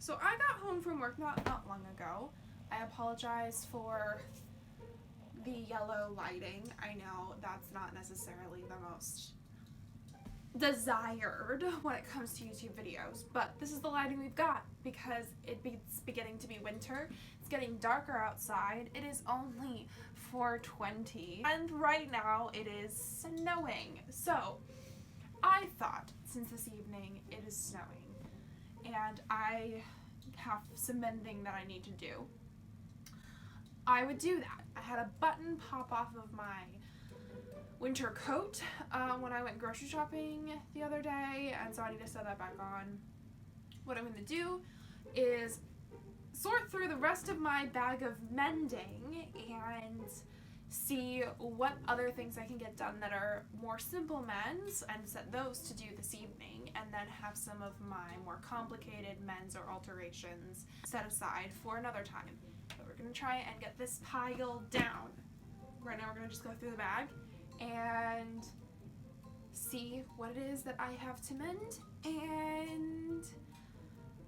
So I got home from work not long ago. I apologize for the yellow lighting. I know that's not necessarily the most desired when it comes to YouTube videos, but this is the lighting we've got because it's beginning to be winter. It's getting darker outside. It is only 4:20 and right now it is snowing. So I thought, since this evening it is snowing and I have some mending that I need to do, I would do that. I had a button pop off of my winter coat when I went grocery shopping the other day, and so I need to sew that back on. What I'm going to do is sort through the rest of my bag of mending and see what other things I can get done that are more simple mends and set those to do this evening, and then have some of my more complicated mends or alterations set aside for another time. But we're going to try and get this pile down. Right now we're going to just go through the bag and see what it is that I have to mend and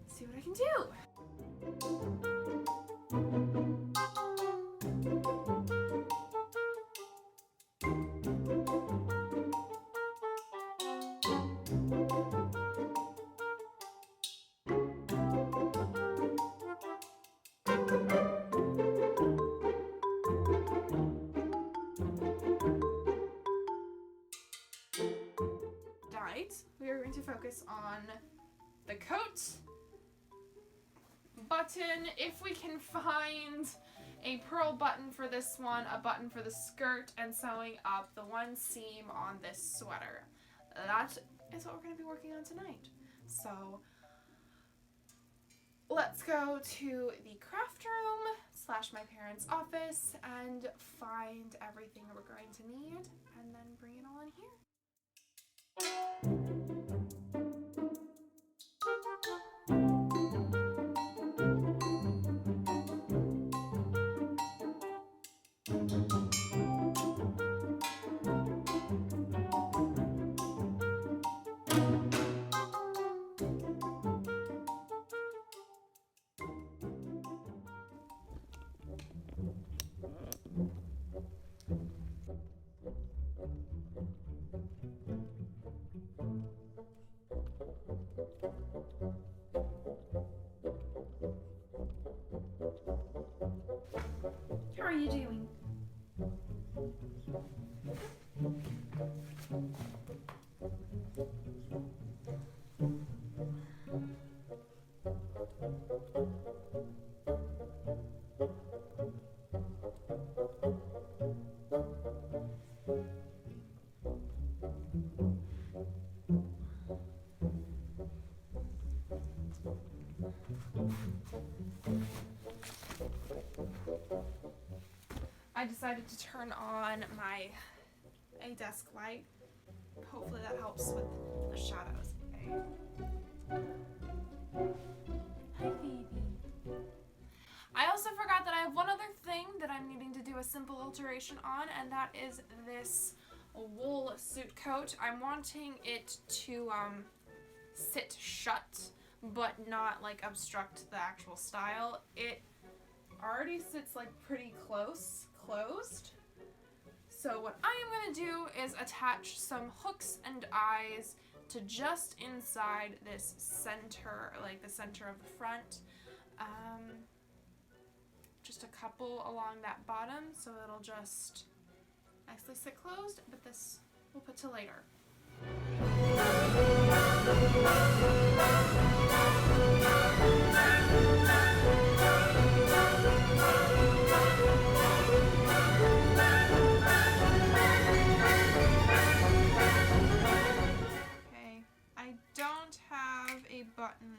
see what I can do. We are going to focus on the coat, button, if we can find a pearl button for this one, a button for the skirt, and sewing up the one seam on this sweater. That is what we're going to be working on tonight. So let's go to the craft room / my parents' office and find everything we're going to need and then bring it all in here. How are you doing? I decided to turn on my desk light. Hopefully that helps with the shadows. Okay. Hi, baby. I also forgot that I have one other thing that I'm needing to do a simple alteration on, and that is this wool suit coat. I'm wanting it to sit shut, but not like obstruct the actual style. It already sits like pretty closed. So what I am going to do is attach some hooks and eyes to just inside this center, like the center of the front. Just a couple along that bottom so it'll just nicely sit closed, but this we'll put to later. Okay, I don't have a button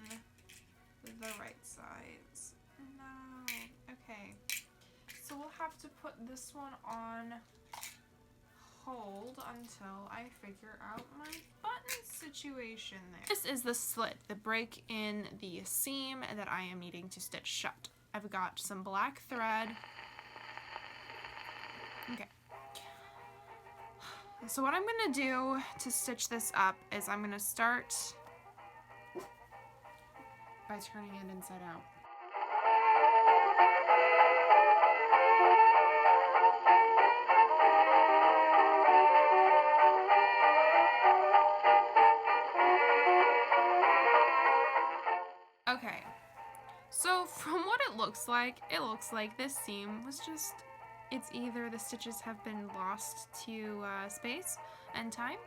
with the right size. No. Okay, so we'll have to put this one on hold until I figure out my button situation there. This is the slit, the break in the seam that I am needing to stitch shut. I've got some black thread. Okay. So what I'm gonna do to stitch this up is I'm gonna start by turning it inside out. Okay, so from what it looks like this seam was just, it's either the stitches have been lost to space and time,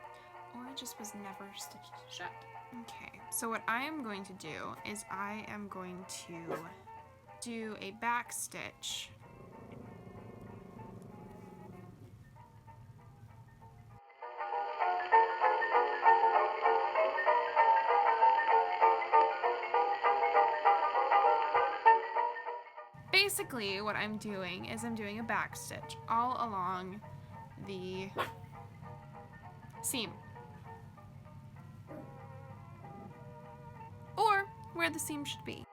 or it just was never stitched shut. Okay, so what I am going to do is I am going to do a back stitch. Basically, what I'm doing is I'm doing a back stitch all along the seam, or where the seam should be.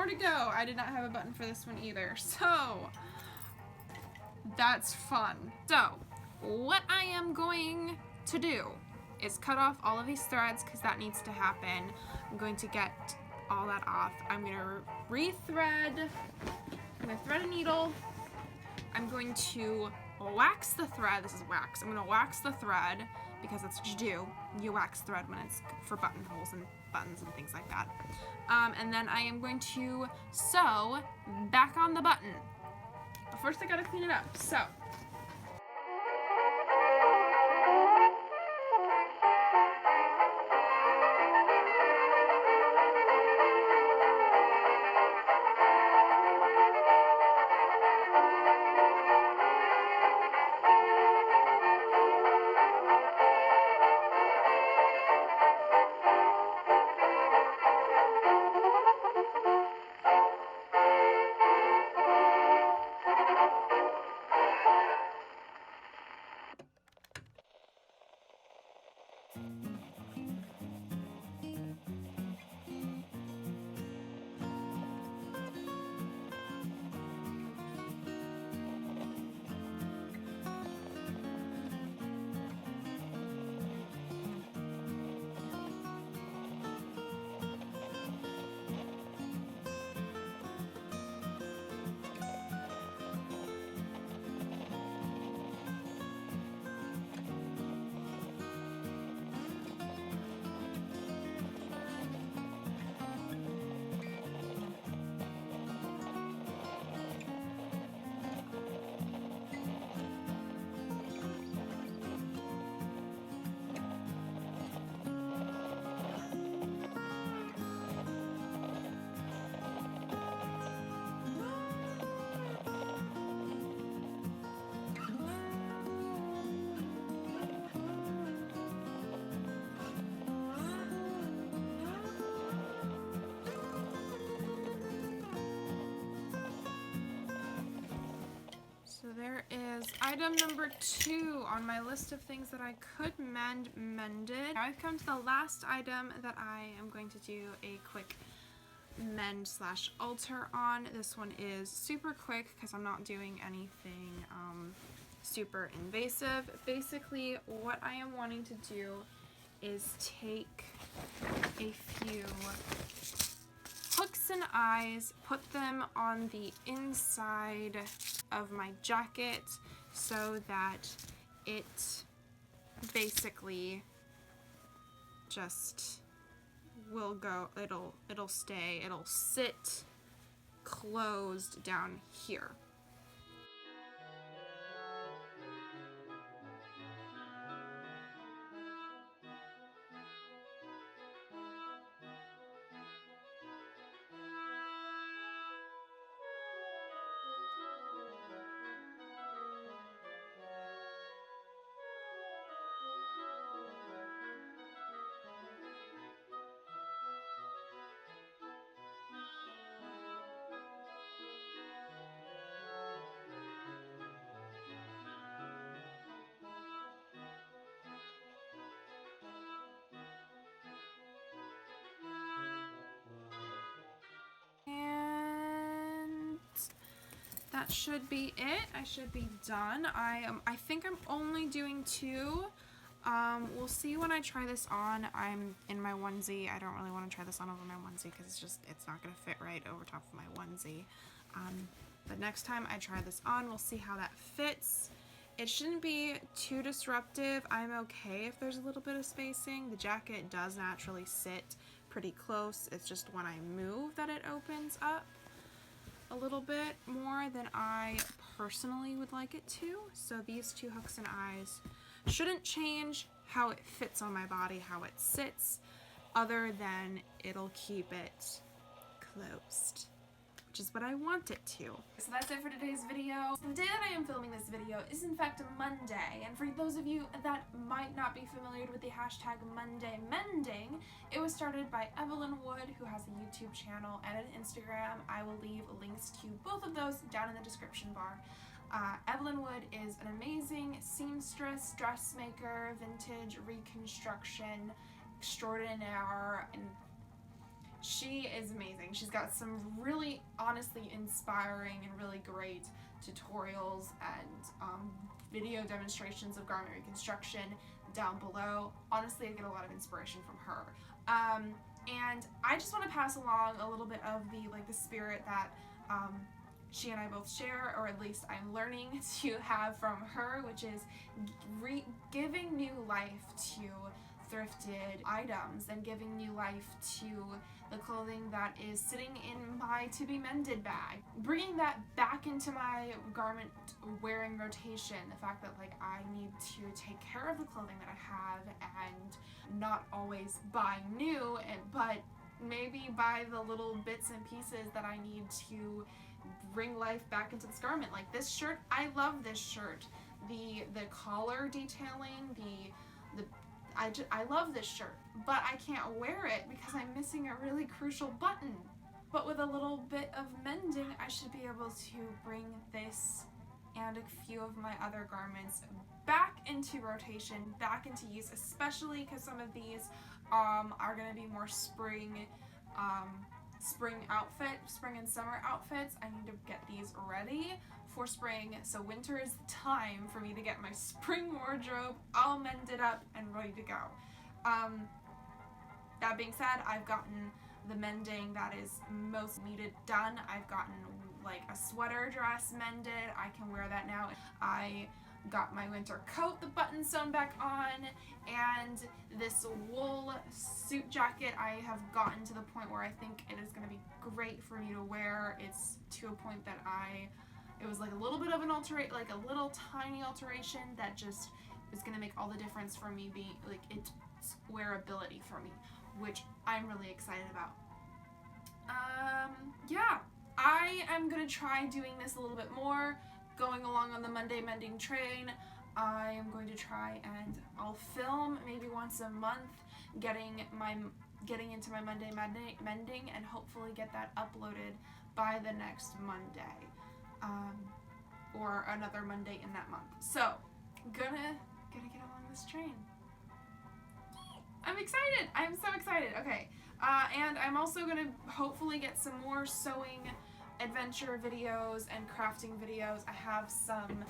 To go. I did not have a button for this one either, so that's fun. So what I am going to do is cut off all of these threads because that needs to happen. I'm going to get all that off. I'm going to re-thread. I'm going to thread a needle. I'm going to wax the thread. This is wax. I'm going to wax the thread because that's what you do. You wax thread when it's for buttonholes and buttons and things like that. And then I am going to sew back on the button. But first I gotta clean it up. So. So there is item number 2 on my list of things that I could mended. Now I've come to the last item that I am going to do a quick mend slash alter on. This one is super quick because I'm not doing anything super invasive. Basically, what I am wanting to do is take a few hooks and eyes, put them on the inside of my jacket so that it basically just will go, it'll stay, it'll sit closed down here. that should be it. I should be done. I think I'm only doing 2. We'll see when I try this on. I'm in my onesie. I don't really want to try this on over my onesie because it's not going to fit right over top of my onesie. But next time I try this on, we'll see how that fits. It shouldn't be too disruptive. I'm okay if there's a little bit of spacing. The jacket does naturally sit pretty close. It's just when I move that it opens up a little bit more than I personally would like it to. So these 2 hooks and eyes shouldn't change how it fits on my body, how it sits, other than it'll keep it closed, which is what I want it to. So that's it for today's video. The day that I am filming this video is in fact a Monday, and for those of you that might not be familiar with the hashtag MONDAYMENDING, it was started by Evelyn Wood, who has a YouTube channel and an Instagram. I will leave links to both of those down in the description bar. Evelyn Wood is an amazing seamstress, dressmaker, vintage reconstruction extraordinaire, and she is amazing. She's got some really honestly inspiring and really great tutorials and video demonstrations of garment reconstruction down below. Honestly, I get a lot of inspiration from her. And I just want to pass along a little bit of the spirit that she and I both share, or at least I'm learning to have from her, which is giving new life to thrifted items and giving new life to the clothing that is sitting in my to be mended bag, bringing that back into my garment wearing rotation. The fact that I need to take care of the clothing that I have and not always buy new, but maybe buy the little bits and pieces that I need to bring life back into this garment. Like this shirt, I love this shirt. The collar detailing, I love this shirt, but I can't wear it because I'm missing a really crucial button. But with a little bit of mending, I should be able to bring this and a few of my other garments back into rotation, back into use, especially because some of these are going to be more spring and summer outfits. I need to get these ready for spring, so winter is the time for me to get my spring wardrobe all mended up and ready to go. That being said, I've gotten the mending that is most needed done. I've gotten a sweater dress mended. I can wear that now. I got my winter coat, the buttons sewn back on, and this wool suit jacket I have gotten to the point where I think it is going to be great for me to wear. It's to a point that it was a little bit of an a little tiny alteration that just is going to make all the difference for me, being its wearability for me, which I'm really excited about. Yeah, I am going to try doing this a little bit more, going along on the Monday mending train. I am going to try and I'll film maybe once a month, getting into my Monday mending, and hopefully get that uploaded by the next Monday, or another Monday in that month. So gonna get along this train. I'm excited. I'm so excited. Okay, and I'm also gonna hopefully get some more sewing adventure videos and crafting videos. I have some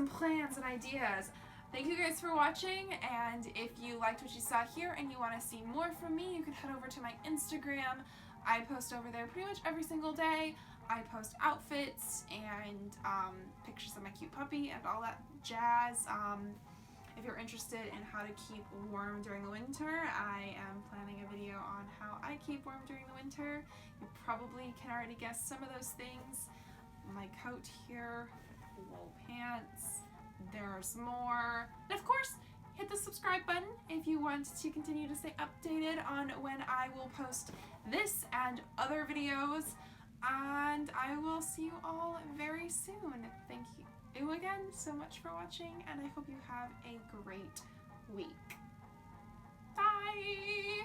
plans and ideas. Thank you guys for watching, and if you liked what you saw here and you want to see more from me, you can head over to my Instagram. I post over there pretty much every single day. I post outfits and pictures of my cute puppy and all that jazz. If you're interested in how to keep warm during the winter, I am planning a video on how I keep warm during the winter. You probably can already guess some of those things. My coat here, wool pants, there's more. And of course, hit the subscribe button if you want to continue to stay updated on when I will post this and other videos. And I will see you all very soon. Thank you again so much for watching, and I hope you have a great week. Bye!